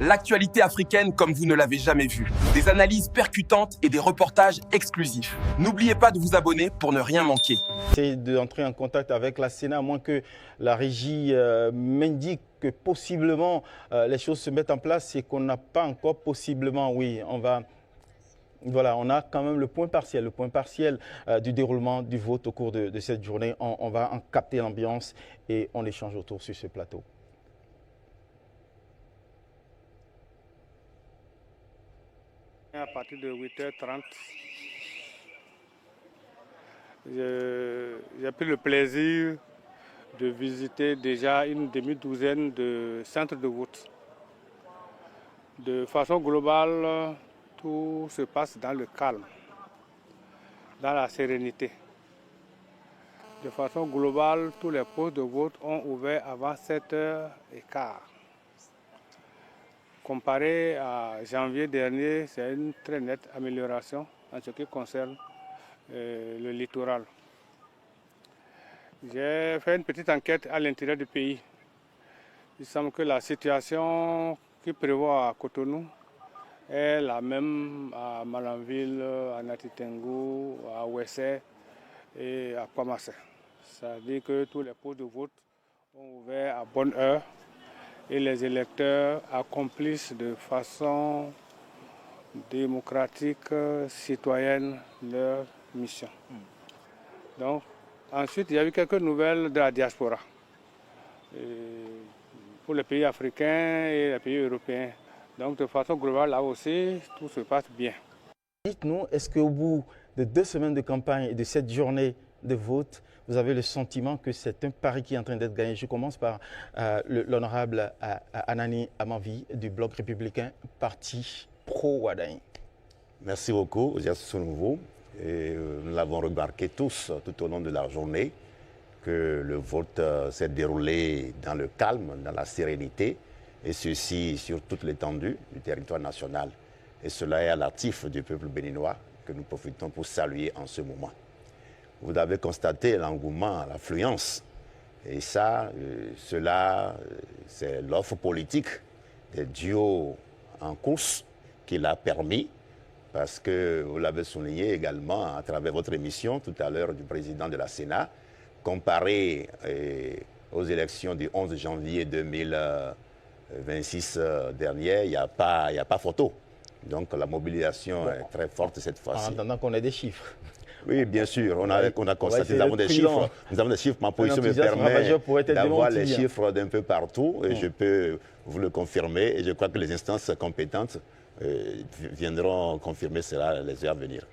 L'actualité africaine comme vous ne l'avez jamais vue. Des analyses percutantes et des reportages exclusifs. N'oubliez pas de vous abonner pour ne rien manquer. C'est d'entrer en contact avec la Sénat, à moins que la régie m'indique que possiblement les choses se mettent en place, c'est qu'on n'a pas encore possiblement, oui, voilà, on a quand même le point partiel du déroulement du vote au cours de cette journée. On va en capter l'ambiance et on échange autour sur ce plateau. À partir de 8h30, j'ai pris le plaisir de visiter déjà une demi-douzaine de centres de vote. De façon globale, tout se passe dans le calme, dans la sérénité. De façon globale, tous les postes de vote ont ouvert avant 7h15. Comparé à janvier dernier, c'est une très nette amélioration en ce qui concerne le littoral. J'ai fait une petite enquête à l'intérieur du pays. Il semble que la situation qui prévaut à Cotonou est la même à Malanville, à Natitengu, à Ouessé et à Kwamassé. Ça veut dire que tous les postes de vote ont ouvert à bonne heure et les électeurs accomplissent de façon démocratique, citoyenne, leur mission. Donc, ensuite, il y a eu quelques nouvelles de la diaspora pour les pays africains et les pays européens. Donc, de façon globale, là aussi, tout se passe bien. Dites-nous, est-ce qu'au bout de 2 semaines de campagne et de cette journée de vote, vous avez le sentiment que c'est un pari qui est en train d'être gagné? Je commence par l'honorable Anani Amanvi du Bloc républicain, parti pro-Wadaï. Merci beaucoup, Yassou Nouveau. Nous l'avons remarqué tous tout au long de la journée que le vote s'est déroulé dans le calme, dans la sérénité, et ceci sur toute l'étendue du territoire national. Et cela est à l'actif du peuple béninois que nous profitons pour saluer en ce moment. Vous avez constaté l'engouement, l'affluence. Et ça, c'est l'offre politique des duos en course qui l'a permis, parce que vous l'avez souligné également à travers votre émission tout à l'heure du président de la Sénat, comparé aux élections du 11 janvier 2026 dernier, il n'y a pas photo. Donc la mobilisation est très forte cette fois-ci. En attendant qu'on ait des chiffres. Oui, bien sûr, on a constaté, nous avons des chiffres. Nous avons des chiffres, ma position me permet d'avoir les chiffres d'un peu partout et je peux vous le confirmer. Et je crois que les instances compétentes viendront confirmer cela les heures à venir.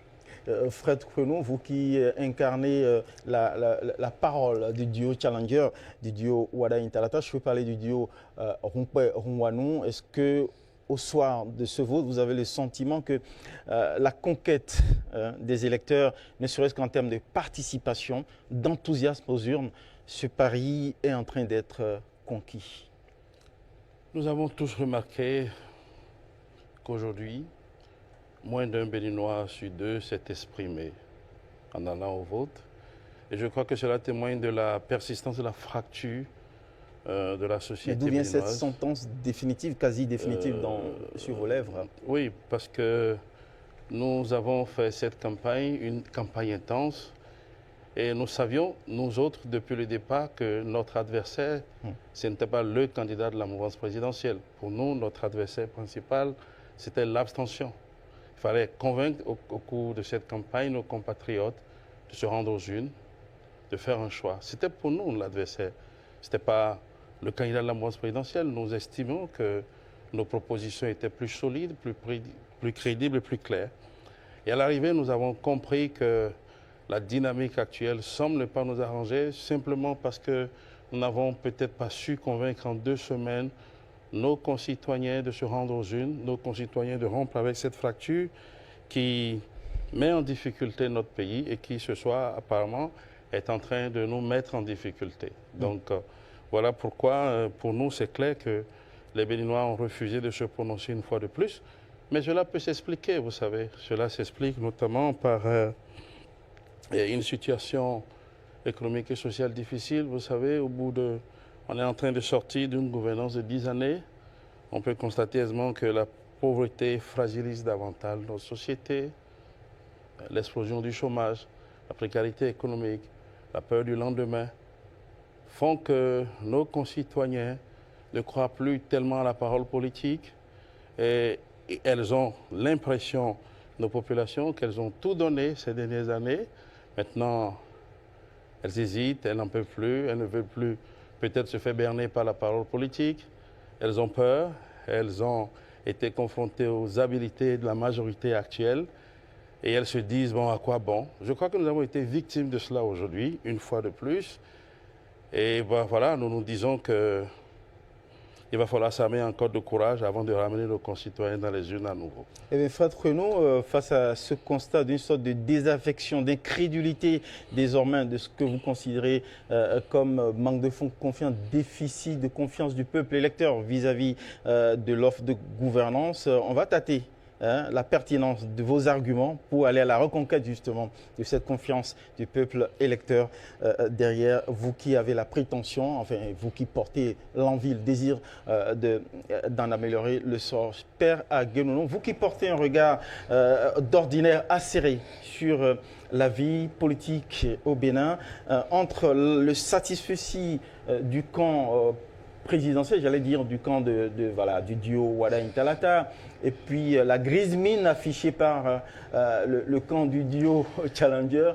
Fred Kwenou, vous qui incarnez la parole du duo Challenger, du duo Wadaï Intalata, je peux parler du duo Rumpe Rumwanou. Est-ce que au soir de ce vote, vous avez le sentiment que la conquête des électeurs, ne serait-ce qu'en termes de participation, d'enthousiasme aux urnes, ce pari est en train d'être conquis? Nous avons tous remarqué qu'aujourd'hui, moins d'un Béninois sur 2 s'est exprimé en allant au vote. Et je crois que cela témoigne de la persistance de la fracture de la société béninoise. D'où vient cette sentence définitive, quasi définitive sur vos lèvres? Oui, parce que nous avons fait cette campagne, une campagne intense, et nous savions, nous autres, depuis le départ, que notre adversaire, ce n'était pas le candidat de la mouvance présidentielle. Pour nous, notre adversaire principal, c'était l'abstention. Il fallait convaincre au cours de cette campagne nos compatriotes de se rendre aux urnes, de faire un choix. C'était pour nous l'adversaire. Ce n'était pas le candidat de la mouvance présidentielle. Nous estimons que nos propositions étaient plus solides, plus crédibles et plus claires. Et à l'arrivée, nous avons compris que la dynamique actuelle semble ne pas nous arranger, simplement parce que nous n'avons peut-être pas su convaincre en 2 semaines nos concitoyens de se rendre aux urnes, nos concitoyens de rompre avec cette fracture qui met en difficulté notre pays et qui, ce soir, apparemment, est en train de nous mettre en difficulté. Donc, voilà pourquoi, pour nous, c'est clair que les Béninois ont refusé de se prononcer une fois de plus. Mais cela peut s'expliquer, vous savez. Cela s'explique notamment par une situation économique et sociale difficile. Vous savez, on est en train de sortir d'une gouvernance de 10 années. on peut constater aisément que la pauvreté fragilise davantage nos sociétés, l'explosion du chômage, la précarité économique, la peur du lendemain, font que nos concitoyens ne croient plus tellement à la parole politique et elles ont l'impression, nos populations, qu'elles ont tout donné ces dernières années. Maintenant, elles hésitent, elles n'en peuvent plus, elles ne veulent plus peut-être se faire berner par la parole politique. Elles ont peur, elles ont été confrontées aux habiletés de la majorité actuelle et elles se disent, bon, à quoi bon? Je crois que nous avons été victimes de cela aujourd'hui, une fois de plus. Et ben, voilà, nous nous disons que il va falloir s'armer encore de courage avant de ramener nos concitoyens dans les urnes à nouveau. Eh bien, Fred Renaud, face à ce constat d'une sorte de désaffection, d'incrédulité désormais de ce que vous considérez comme manque de confiance, déficit de confiance du peuple électeur vis-à-vis de l'offre de gouvernance, on va tâter la pertinence de vos arguments pour aller à la reconquête justement de cette confiance du peuple électeur derrière vous qui avez la prétention, enfin vous qui portez l'envie, le désir d'en améliorer le sort. Père Aguenono, vous qui portez un regard d'ordinaire acéré sur la vie politique au Bénin, entre le satisfecit du camp présidentiel, j'allais dire du camp du duo Wada Intalata, et puis la grise mine affichée par le camp du duo Challenger.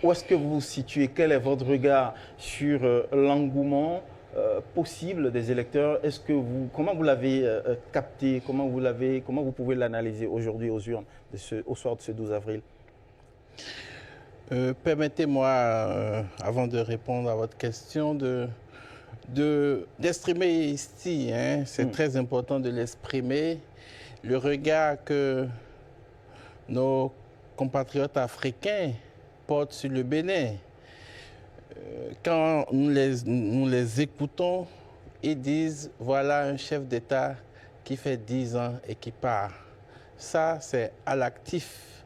Où est-ce que vous vous situez? Quel est votre regard sur l'engouement possible des électeurs? Comment vous l'avez capté? Comment vous pouvez l'analyser aujourd'hui aux urnes au soir de ce 12 avril? Permettez-moi, avant de répondre à votre question, d'exprimer ici, c'est très important de l'exprimer, le regard que nos compatriotes africains portent sur le Bénin. Quand nous les écoutons, ils disent voilà un chef d'État qui fait 10 ans et qui part. Ça, c'est à l'actif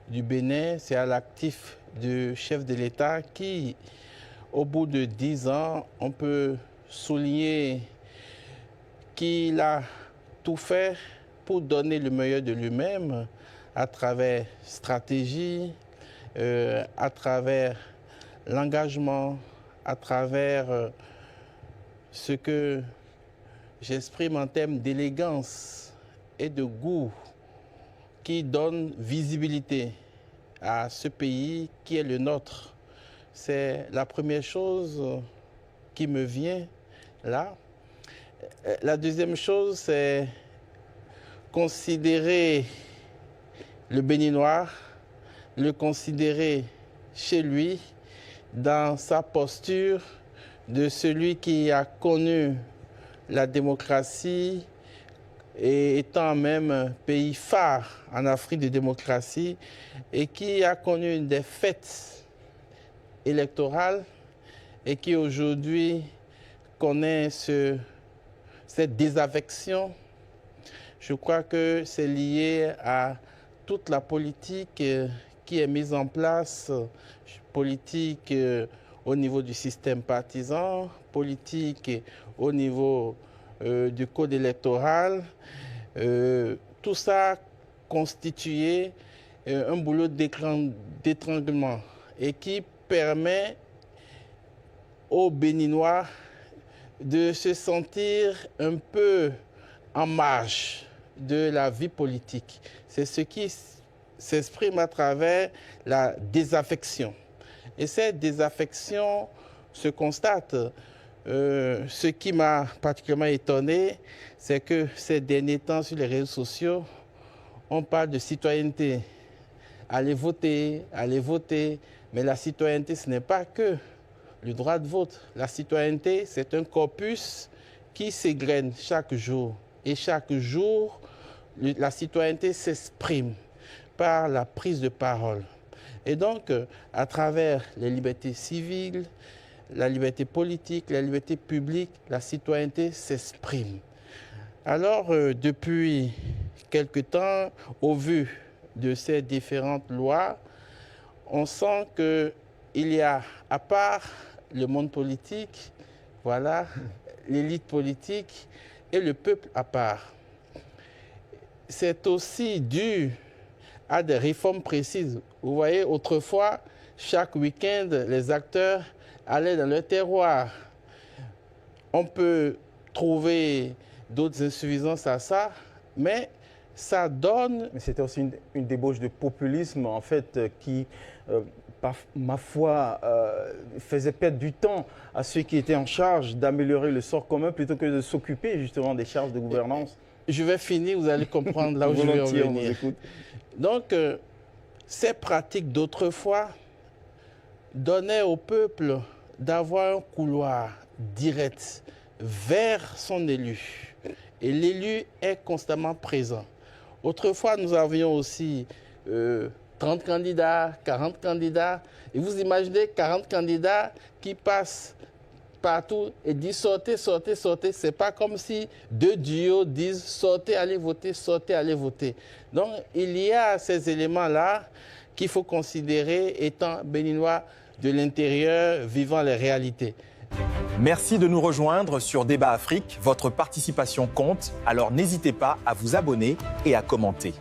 du Bénin, c'est à l'actif du chef de l'État qui, au bout de 10 ans, on peut souligner qu'il a tout fait pour donner le meilleur de lui-même à travers stratégie, à travers l'engagement, à travers ce que j'exprime en termes d'élégance et de goût qui donne visibilité à ce pays qui est le nôtre. C'est la première chose qui me vient là. La deuxième chose, c'est considérer le Béninois, le considérer chez lui, dans sa posture de celui qui a connu la démocratie et étant même pays phare en Afrique de démocratie et qui a connu une défaite électorale et qui aujourd'hui connaît cette désaffection. Je crois que c'est lié à toute la politique qui est mise en place, politique au niveau du système partisan, politique au niveau du code électoral. Tout ça constitué un boulot d'étranglement et qui permet aux Béninois de se sentir un peu en marge de la vie politique. C'est ce qui s'exprime à travers la désaffection. Et cette désaffection se constate. Ce qui m'a particulièrement étonné, c'est que ces derniers temps sur les réseaux sociaux, on parle de citoyenneté. Allez voter, mais la citoyenneté, ce n'est pas que le droit de vote. La citoyenneté, c'est un corpus qui s'égrène chaque jour. Et chaque jour, la citoyenneté s'exprime par la prise de parole. Et donc, à travers les libertés civiles, la liberté politique, la liberté publique, la citoyenneté s'exprime. Alors, depuis quelque temps, au vu de ces différentes lois, on sent qu'il y a, à part le monde politique, voilà, l'élite politique, et le peuple à part. C'est aussi dû à des réformes précises. Vous voyez, autrefois, chaque week-end, les acteurs allaient dans leur terroir. On peut trouver d'autres insuffisances à ça, mais ça donne... Mais c'était aussi une débauche de populisme, en fait, qui, par ma foi, faisait perdre du temps à ceux qui étaient en charge d'améliorer le sort commun plutôt que de s'occuper justement des charges de gouvernance. Je vais finir, vous allez comprendre là où je vais en venir. Donc, ces pratiques d'autrefois donnaient au peuple d'avoir un couloir direct vers son élu. Et l'élu est constamment présent. Autrefois, nous avions aussi 30 candidats, 40 candidats. Et vous imaginez 40 candidats qui passent partout et disent sortez, sortez, sortez. Ce n'est pas comme si deux duos disent sortez, allez voter, sortez, allez voter. Donc, il y a ces éléments-là qu'il faut considérer étant béninois de l'intérieur, vivant les réalités. Merci de nous rejoindre sur Débat Afrique. Votre participation compte, alors n'hésitez pas à vous abonner et à commenter.